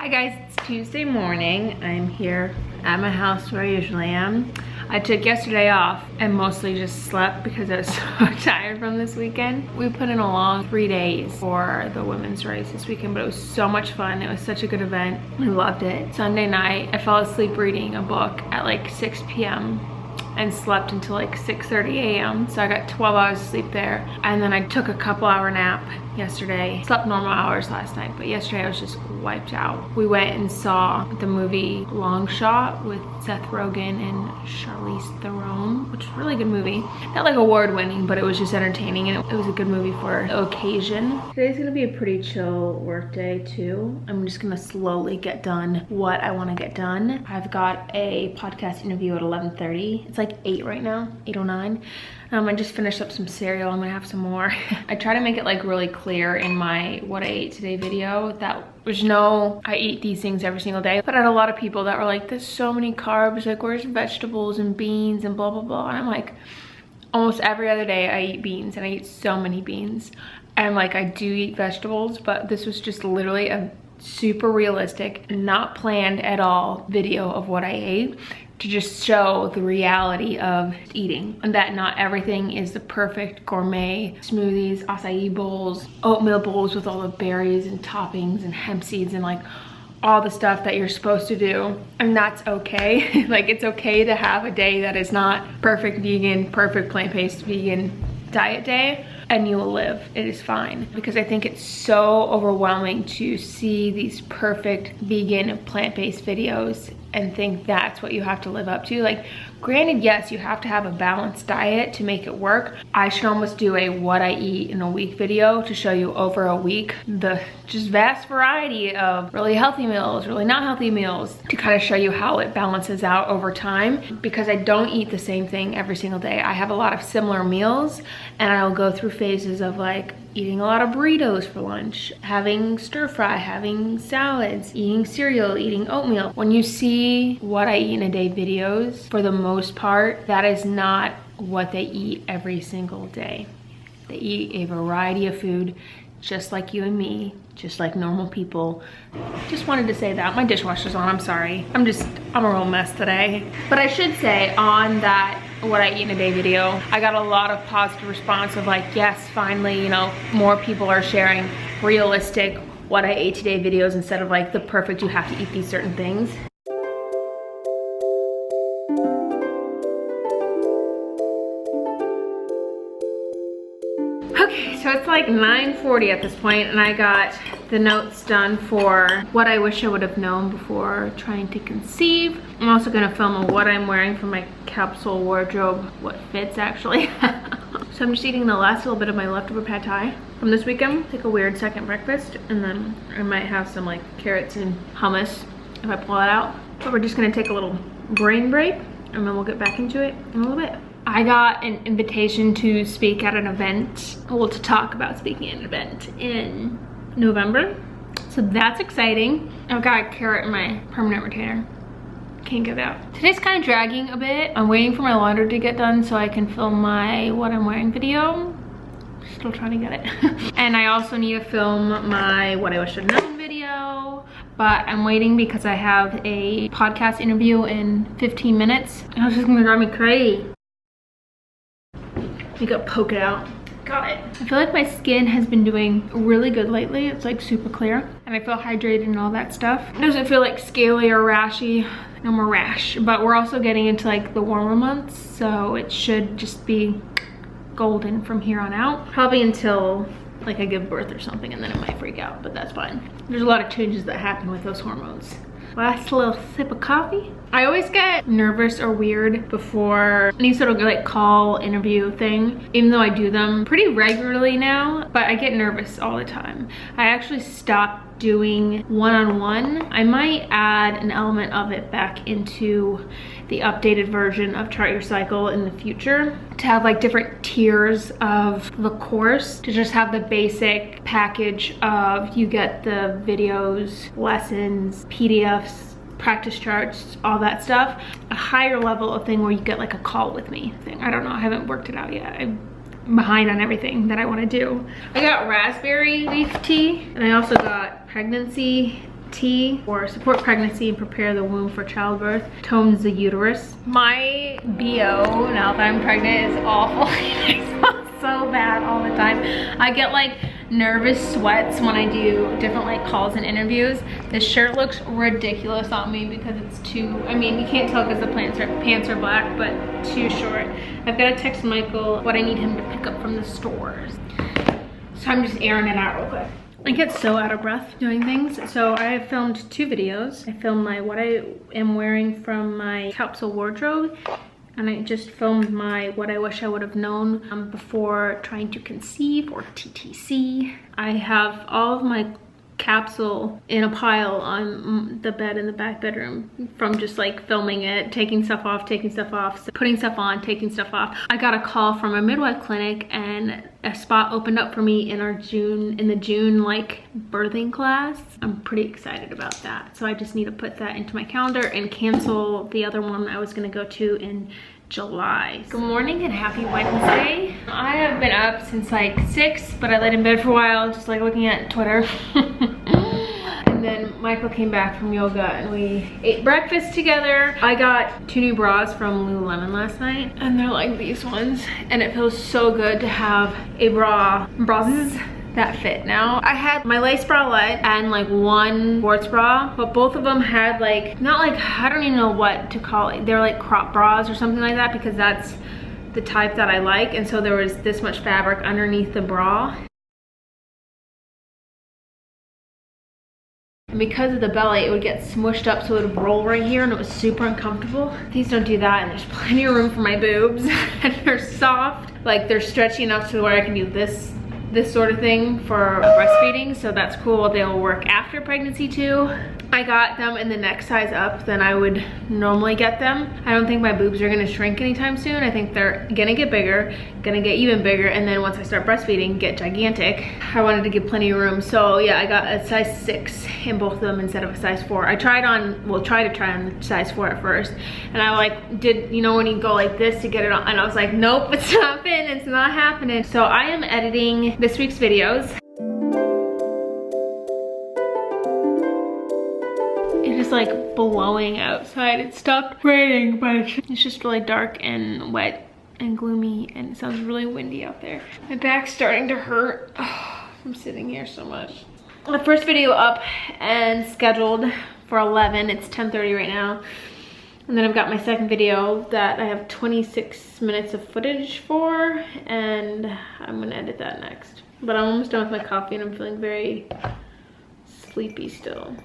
Hi guys, it's Tuesday morning. I'm here at my house where I usually am. I took yesterday off and mostly just slept because I was so tired from this weekend. We put in a long 3 days for the women's race this weekend, but it was so much fun. It was such a good event. I loved it. Sunday night, I fell asleep reading a book at like 6 p.m. and slept until like 6:30 a.m. So I got 12 hours of sleep there. And then I took a couple hour nap yesterday. Slept normal hours last night, but yesterday I was just wiped out. We went and saw the movie Long Shot with Seth Rogen and Charlize Theron, which is a really good movie. Not like award winning, but it was just entertaining and it was a good movie for the occasion. Today's gonna be a pretty chill work day too. I'm just gonna slowly get done what I wanna get done. I've got a podcast interview at 11:30. It's like 8 right now, 8:09. I just finished up some cereal. I'm gonna have some more. I try to make it like really clear in my what I ate today video that there's no, I eat these things every single day. But I had a lot of people that were like, there's so many carbs, like where's vegetables and beans and blah, blah, blah. And I'm like, almost every other day I eat beans and I eat so many beans. And like I do eat vegetables, but this was just literally a super realistic, not planned at all video of what I ate, to just show the reality of eating and that not everything is the perfect gourmet smoothies, acai bowls, oatmeal bowls with all the berries and toppings and hemp seeds and like all the stuff that you're supposed to do. And that's okay. Like it's okay to have a day that is not perfect vegan, perfect plant-based vegan diet day, and you will live. It is fine. Because I think it's so overwhelming to see these perfect vegan plant-based videos and think that's what you have to live up to. Like, granted, yes, you have to have a balanced diet to make it work. I should almost do a what I eat in a week video to show you over a week the just vast variety of really healthy meals, really not healthy meals, to kind of show you how it balances out over time, because I don't eat the same thing every single day. I have a lot of similar meals and I'll go through phases of like eating a lot of burritos for lunch, having stir fry, having salads, eating cereal, eating oatmeal. When you see what I eat in a day videos, for the most part, that is not what they eat every single day. They eat a variety of food, just like you and me, just like normal people. Just wanted to say that. My dishwasher's on, I'm sorry. I'm a real mess today. But I should say on that what I eat in a day video, I got a lot of positive response of like, yes, finally, you know, more people are sharing realistic what I ate today videos instead of like the perfect, you have to eat these certain things. Okay, so it's like 9:40 at this point and I got the notes done for what I wish I would have known before trying to conceive. I'm also gonna film a what I'm wearing for my capsule wardrobe, what fits actually. So I'm just eating the last little bit of my leftover pad thai from this weekend. Take a weird second breakfast and then I might have some like carrots and hummus if I pull it out. But we're just gonna take a little brain break and then we'll get back into it in a little bit. I got an invitation to speak at an event, well, to talk about speaking at an event in November. So that's exciting. I've got a carrot in my permanent retainer. Can't get it out. Today's kind of dragging a bit. I'm waiting for my laundry to get done so I can film my what I'm wearing video. Still trying to get it. And I also need to film my what I wish I'd known video, but I'm waiting because I have a podcast interview in 15 minutes. And it's just gonna drive me crazy. You gotta poke it out. Got it. I feel like my skin has been doing really good lately. It's like super clear and I feel hydrated and all that stuff. It doesn't feel like scaly or rashy. No more rash, but we're also getting into like the warmer months, so it should just be golden from here on out. Probably until like I give birth or something and then it might freak out, but that's fine. There's a lot of changes that happen with those hormones. Last little sip of coffee. I always get nervous or weird before any sort of like call interview thing, even though I do them pretty regularly now, but I get nervous all the time. I actually stopped doing one-on-one. I might add an element of it back into the updated version of Chart Your Cycle in the future, to have like different tiers of the course, to just have the basic package of you get the videos, lessons, PDFs, practice charts, all that stuff. A higher level of thing where you get like a call with me thing. I don't know, I haven't worked it out yet. I'm behind on everything that I want to do. I got raspberry leaf tea and I also got pregnancy tea for support pregnancy and prepare the womb for childbirth. Tones the uterus. My BO, now that I'm pregnant, is awful. I smell so bad all the time. I get like nervous sweats when I do different like calls and interviews. This shirt looks ridiculous on me because it's too, I mean, you can't tell because the pants are black, but too short. I've got to text Michael what I need him to pick up from the stores. So I'm just airing it out real quick. I get so out of breath doing things. So I have filmed 2 videos. I filmed my what I am wearing from my capsule wardrobe, and I just filmed my what I wish I would have known before trying to conceive, or TTC. I have all of my capsule in a pile on the bed in the back bedroom from just like filming it, taking stuff off, putting stuff on, taking stuff off. I got a call from a midwife clinic and a spot opened up for me in the June like birthing class. I'm pretty excited about that. So I just need to put that into my calendar and cancel the other one I was gonna go to in July. Good morning and happy Wednesday. I have been up since like 6, but I laid in bed for a while just like looking at Twitter. And then Michael came back from yoga and we ate breakfast together. I got 2 new bras from Lululemon last night, and they're like these ones, and it feels so good to have a bras that fit. Now I had my lace bralette and like 1 sports bra, but both of them had like, not like, I don't even know what to call it, they're like crop bras or something like that, because that's the type that I like. And so there was this much fabric underneath the bra, and because of the belly it would get smushed up, so it would roll right here, and it was super uncomfortable. These don't do that, and there's plenty of room for my boobs. And they're soft, like they're stretchy enough to where I can do this sort of thing for breastfeeding, so that's cool. They'll work after pregnancy too. I got them in the next size up than I would normally get them. I don't think my boobs are gonna shrink anytime soon. I think they're gonna get bigger, gonna get even bigger, and then once I start breastfeeding, get gigantic. I wanted to give plenty of room, so yeah, I got a size 6 in both of them instead of a size 4. I tried on, well, tried to try on the size 4 at first, and I like did, you know, when you go like this to get it on, and I was like, nope, it's not fitting, it's not happening. So I am editing this week's videos. It is like blowing outside. It stopped raining, but it's just really dark and wet and gloomy, and it sounds really windy out there. My back's starting to hurt. Oh, I'm sitting here so much. The first video up and scheduled for 11. It's 10:30 right now. And then I've got my second video that I have 26 minutes of footage for, and I'm gonna edit that next. But I'm almost done with my coffee and I'm feeling very sleepy still.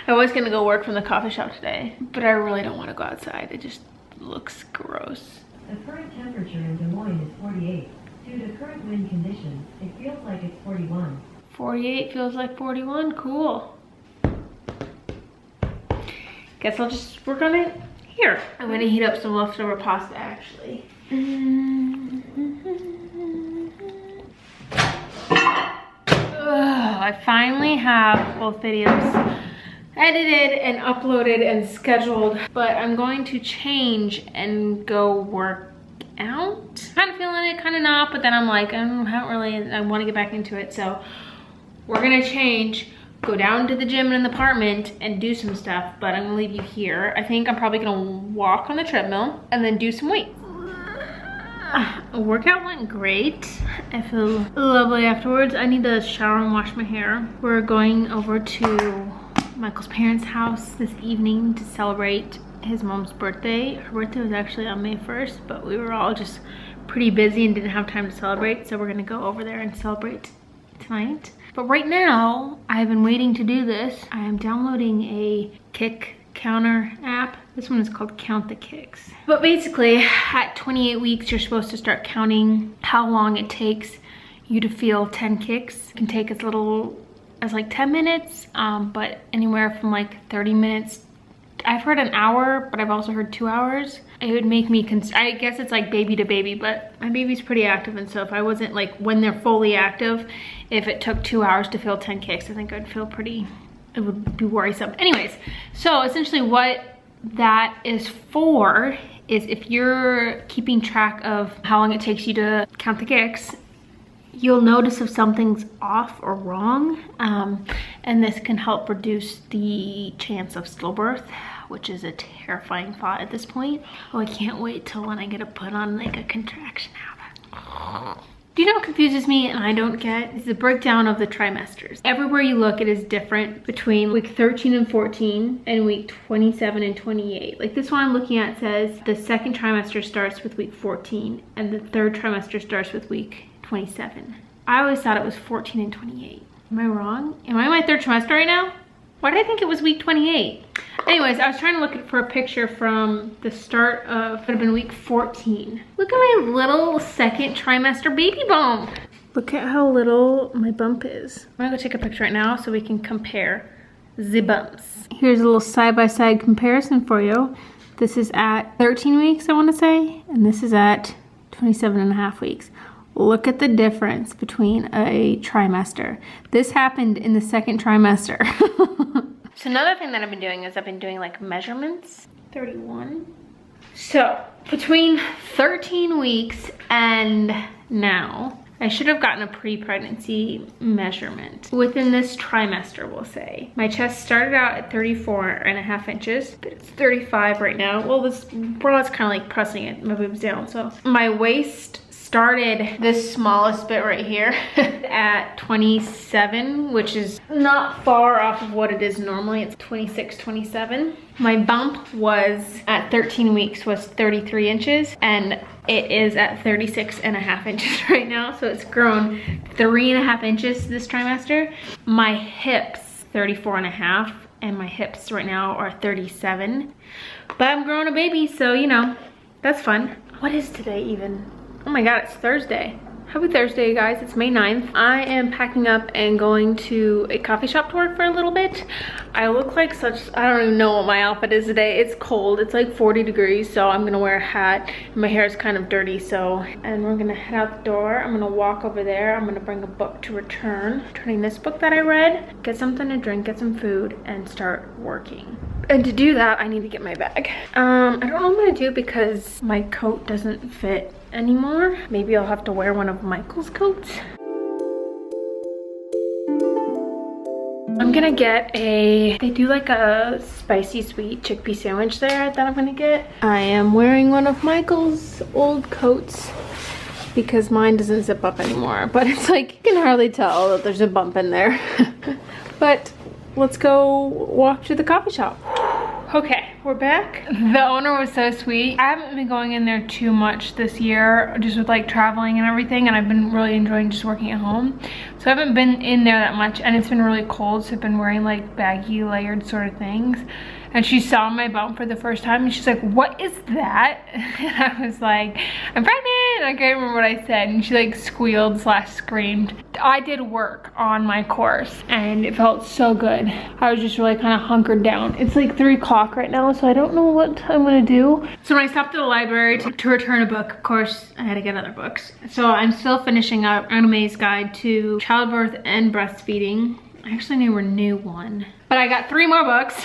I was gonna go work from the coffee shop today, but I really don't want to go outside. It just looks gross. The current temperature in Des Moines is 48. Due to current wind conditions, it feels like it's 41. 48 feels like 41, cool. Guess I'll just work on it here. I'm gonna heat up some leftover pasta actually. I finally have both videos edited and uploaded and scheduled, but I'm going to change and go work out. Kind of feeling it, kind of not, but then I'm like, I want to get back into it. So we're gonna change, go down to the gym in the apartment and do some stuff, but I'm gonna leave you here. I think I'm probably gonna walk on the treadmill and then do some weights. A workout went great. I feel lovely afterwards. I need to shower and wash my hair. We're going over to Michael's parents' house this evening to celebrate his mom's birthday. Her birthday was actually on May 1st, but we were all just pretty busy and didn't have time to celebrate, so we're gonna go over there and celebrate tonight. But right now, I've been waiting to do this. I am downloading a kick counter app. This one is called Count the Kicks. But basically, at 28 weeks, you're supposed to start counting how long it takes you to feel 10 kicks. It can take as little as like 10 minutes, but anywhere from like 30 minutes. I've heard an hour, but I've also heard 2 hours. It would make me, I guess it's like baby to baby, but my baby's pretty active, and so if I wasn't like, when they're fully active, if it took 2 hours to feel 10 kicks, I think I'd feel pretty, it would be worrisome. Anyways, so essentially what that is for is if you're keeping track of how long it takes you to count the kicks, you'll notice if something's off or wrong, and this can help reduce the chance of stillbirth, which is a terrifying thought at this point. Oh, I can't wait till when I get to put on like a contraction habit. Do you know what confuses me and I don't get? Is the breakdown of the trimesters. Everywhere you look, it is different between week 13 and 14 and week 27 and 28. Like this one I'm looking at says the second trimester starts with week 14 and the third trimester starts with week 27. I always thought it was 14 and 28. Am I wrong? Am I in my third trimester right now? Why did I think it was week 28? Anyways, I was trying to look for a picture from the start of, would have been week 14. Look at my little second trimester baby bump. Look at how little my bump is. I'm gonna go take a picture right now so we can compare the bumps. Here's a little side-by-side comparison for you. This is at 13 weeks, I wanna say, and this is at 27 and a half weeks. Look at the difference between a trimester. This happened in the second trimester. So another thing that I've been doing is I've been doing like measurements. 31. So between 13 weeks and now, I should have gotten a pre-pregnancy measurement. Within this trimester, we'll say. My chest started out at 34 and a half inches, but it's 35 right now. Well, this bra's kind of like pressing it, my boobs down, so. My waist started this smallest bit right here at 27, which is not far off of what it is normally. It's 26, 27. My bump was at 13 weeks was 33 inches and it is at 36 and a half inches right now. So it's grown 3.5 inches this trimester. My hips, 34 and a half, and my hips right now are 37. But I'm growing a baby, so you know, that's fun. What is today even? Oh my God, it's Thursday. Happy Thursday, you guys. It's May 9th. I am packing up and going to a coffee shop to work for a little bit. I look like such, I don't even know what my outfit is today. It's cold, it's like 40 degrees, so I'm gonna wear a hat. My hair is kind of dirty, so, and we're gonna head out the door. I'm gonna walk over there. I'm gonna bring a book to return. Turning this book that I read, get something to drink, get some food, and start working. And to do that, I need to get my bag. I don't know what I'm gonna do because my coat doesn't fit anymore. Maybe I'll have to wear one of Michael's coats. I'm gonna get they do like a spicy sweet chickpea sandwich there that I'm gonna get. I am wearing one of Michael's old coats because mine doesn't zip up anymore, but it's like, you can hardly tell that there's a bump in there. But let's go walk to the coffee shop. Okay, we're back. The owner was so sweet. I haven't been going in there too much this year, just with like traveling and everything, and I've been really enjoying just working at home. So I haven't been in there that much, and it's been really cold, so I've been wearing like baggy, layered sort of things. And she saw my bump for the first time, and she's like, "What is that?" And I was like, "I'm pregnant." I can't remember what I said, and she like squealed / screamed. I did work on my course, and it felt so good. I was just really kind of hunkered down. It's like 3 o'clock right now, so I don't know what I'm gonna do. So when I stopped at the library to return a book, of course, I had to get other books. So I'm still finishing up Anime's Guide to Childbirth and Breastfeeding. I actually never knew one, but I got 3 more books.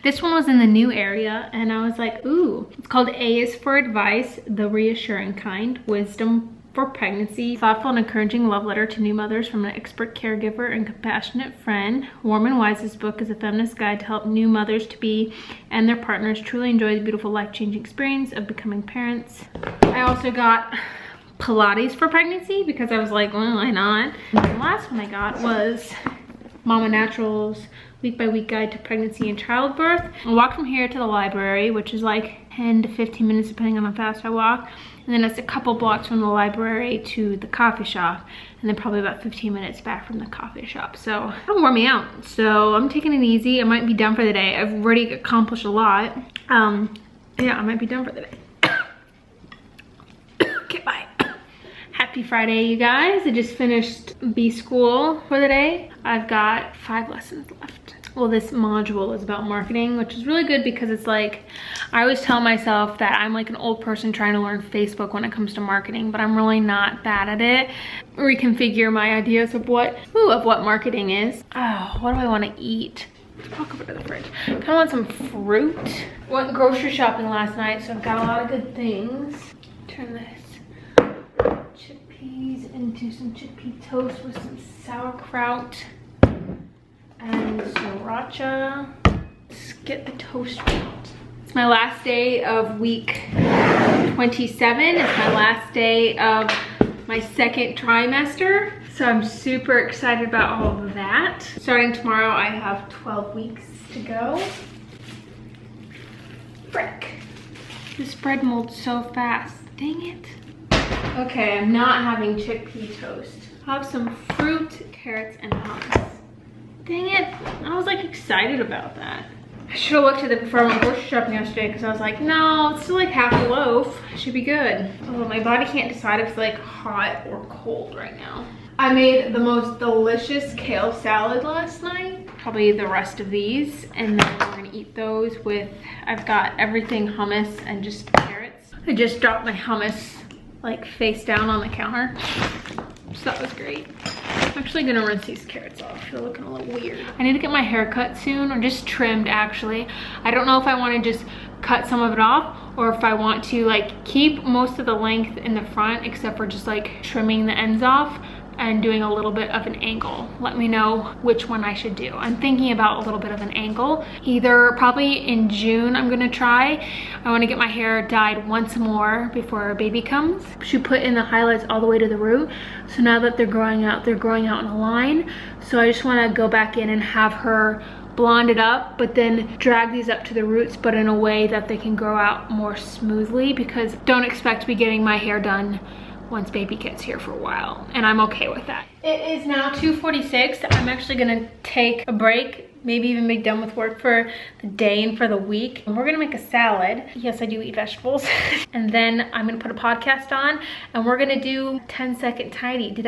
This one was in the new area, and I was like, ooh. It's called A is for Advice, the Reassuring Kind, Wisdom for Pregnancy, Thoughtful and Encouraging Love Letter to New Mothers from an Expert Caregiver and Compassionate Friend. Warm and Wise, this book is a feminist guide to help new mothers to be and their partners truly enjoy the beautiful life-changing experience of becoming parents. I also got Pilates for Pregnancy because I was like, well, why not? And the last one I got was Mama Natural's Week by Week Guide to Pregnancy and Childbirth. I walk from here to the library, which is like 10 to 15 minutes depending on how fast I walk. And then it's a couple blocks from the library to the coffee shop, and then probably about 15 minutes back from the coffee shop. So it'll wear me out. So I'm taking it easy. I might be done for the day. I've already accomplished a lot. Yeah, I might be done for the day. Okay, bye. Happy Friday, you guys. I just finished B school for the day. I've got 5 lessons left. Well, this module is about marketing, which is really good because it's like, I always tell myself that I'm like an old person trying to learn Facebook when it comes to marketing, but I'm really not bad at it. Reconfigure my ideas of what marketing is. Oh, what do I want to eat? Let's walk over to the fridge. I kind of want some fruit. Went grocery shopping last night, so I've got a lot of good things. Turn this. Chickpeas and do some chickpea toast with some sauerkraut and sriracha. Let's get the toast out. It's my last day of week 27. It's my last day of my second trimester. So I'm super excited about all of that. Starting tomorrow, I have 12 weeks to go. Frick. This bread molds so fast. Dang it. Okay, I'm not having chickpea toast. I'll have some fruit, carrots, and hummus. Dang it. I was like excited about that. I should have looked at it before I went grocery shopping yesterday because I was like, no, it's still like half a loaf. It should be good. Oh, my body can't decide if it's like hot or cold right now. I made the most delicious kale salad last night. Probably the rest of these. And then we're gonna eat those with, I've got everything hummus and just carrots. I just dropped my hummus like face down on the counter. So that was great. I'm actually gonna rinse these carrots off. They're looking a little weird. I need to get my hair cut soon, or just trimmed actually. I don't know if I wanna just cut some of it off or if I want to like keep most of the length in the front except for just like trimming the ends off and doing a little bit of an angle. Let me know which one I should do. I'm thinking about a little bit of an angle. Either probably in June I'm gonna try. I wanna get my hair dyed once more before our baby comes. She put in the highlights all the way to the root. So now that they're growing out in a line. So I just wanna go back in and have her blonde it up, but then drag these up to the roots, but in a way that they can grow out more smoothly, because don't expect to be getting my hair done once baby gets here for a while, and I'm okay with that. It is now 2:46. I'm actually gonna take a break, maybe even be done with work for the day and for the week. And we're gonna make a salad. Yes, I do eat vegetables. And then I'm gonna put a podcast on and we're gonna do 10-second tidy. Did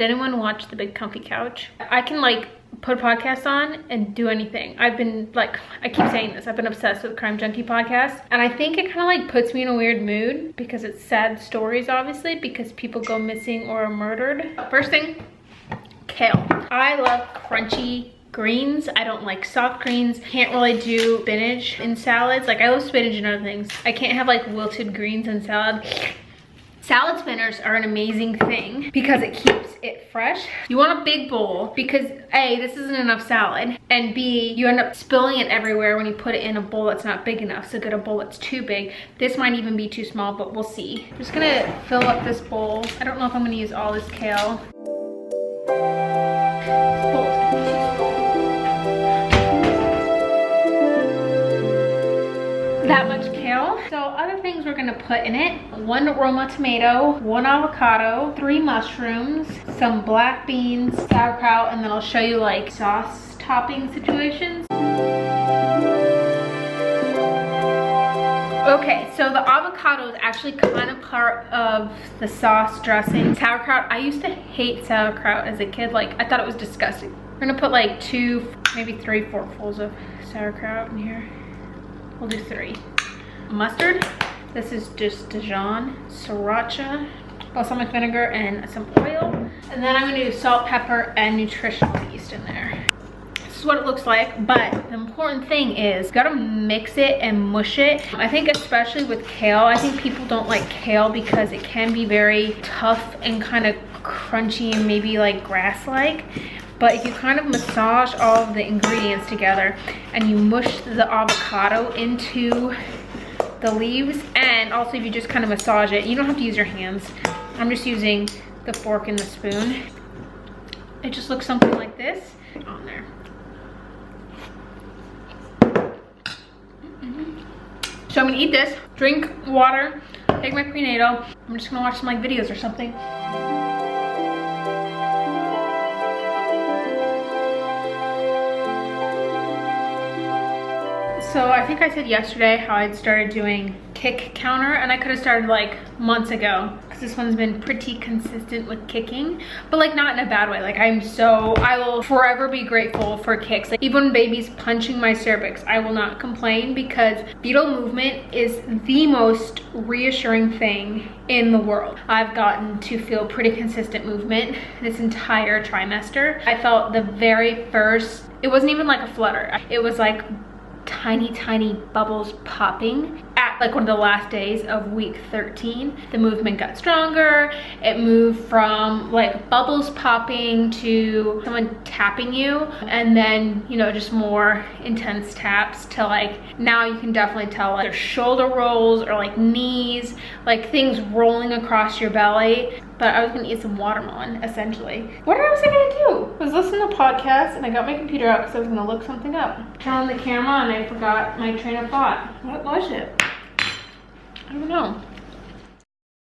anyone watch The Big Comfy Couch? I can like put a podcast on and do anything. I've been like, I keep saying this, I've been obsessed with Crime Junkie podcast, and I think it kind of like puts me in a weird mood because it's sad stories, obviously, because people go missing or are murdered. First thing, kale. I love crunchy greens. I don't like soft greens. Can't really do spinach in salads. Like I love spinach and other things. I can't have like wilted greens in salad. Salad spinners are an amazing thing because it keeps it fresh. You want a big bowl because A, this isn't enough salad, and B, you end up spilling it everywhere when you put it in a bowl that's not big enough. So get a bowl that's too big. This might even be too small, but we'll see. I'm just gonna fill up this bowl. I don't know if I'm gonna use all this kale. This bowl is gonna be too small. That much kale. So other things we're gonna put in it: 1 Roma tomato, 1 avocado, 3 mushrooms, some black beans, sauerkraut, and then I'll show you like sauce topping situations. Okay, so the avocado is actually kind of part of the sauce dressing. Sauerkraut, I used to hate sauerkraut as a kid. Like, I thought it was disgusting. We're gonna put like 2, maybe 3 forkfuls of sauerkraut in here. We'll do 3. Mustard. This is just Dijon, sriracha, balsamic vinegar, and some oil. And then I'm gonna do salt, pepper, and nutritional yeast in there. This is what it looks like, but the important thing is you gotta mix it and mush it. I think especially with kale, I think people don't like kale because it can be very tough and kind of crunchy and maybe like grass-like. But if you kind of massage all of the ingredients together and you mush the avocado into the leaves, and also if you just kind of massage it, you don't have to use your hands. I'm just using the fork and the spoon. It just looks something like this on there. So I'm gonna eat this, drink water, take my prenatal. I'm just gonna watch some like videos or something. So I think I said yesterday how I'd started doing kick counter, and I could have started like months ago because this one's been pretty consistent with kicking, but like not in a bad way. Like I will forever be grateful for kicks. Like even when baby's punching my cervix, I will not complain because fetal movement is the most reassuring thing in the world. I've gotten to feel pretty consistent movement this entire trimester. I felt the very first, it wasn't even like a flutter. It was like tiny bubbles popping at like one of the last days of week 13, the movement got stronger. It moved from like bubbles popping to someone tapping you, and then, you know, just more intense taps to like, now you can definitely tell like there's shoulder rolls or like knees, like things rolling across your belly. But I was gonna eat some watermelon, essentially. What else was I gonna do? I was listening to a podcast and I got my computer out because I was gonna look something up. Turn on the camera and I forgot my train of thought. What was it? I don't know.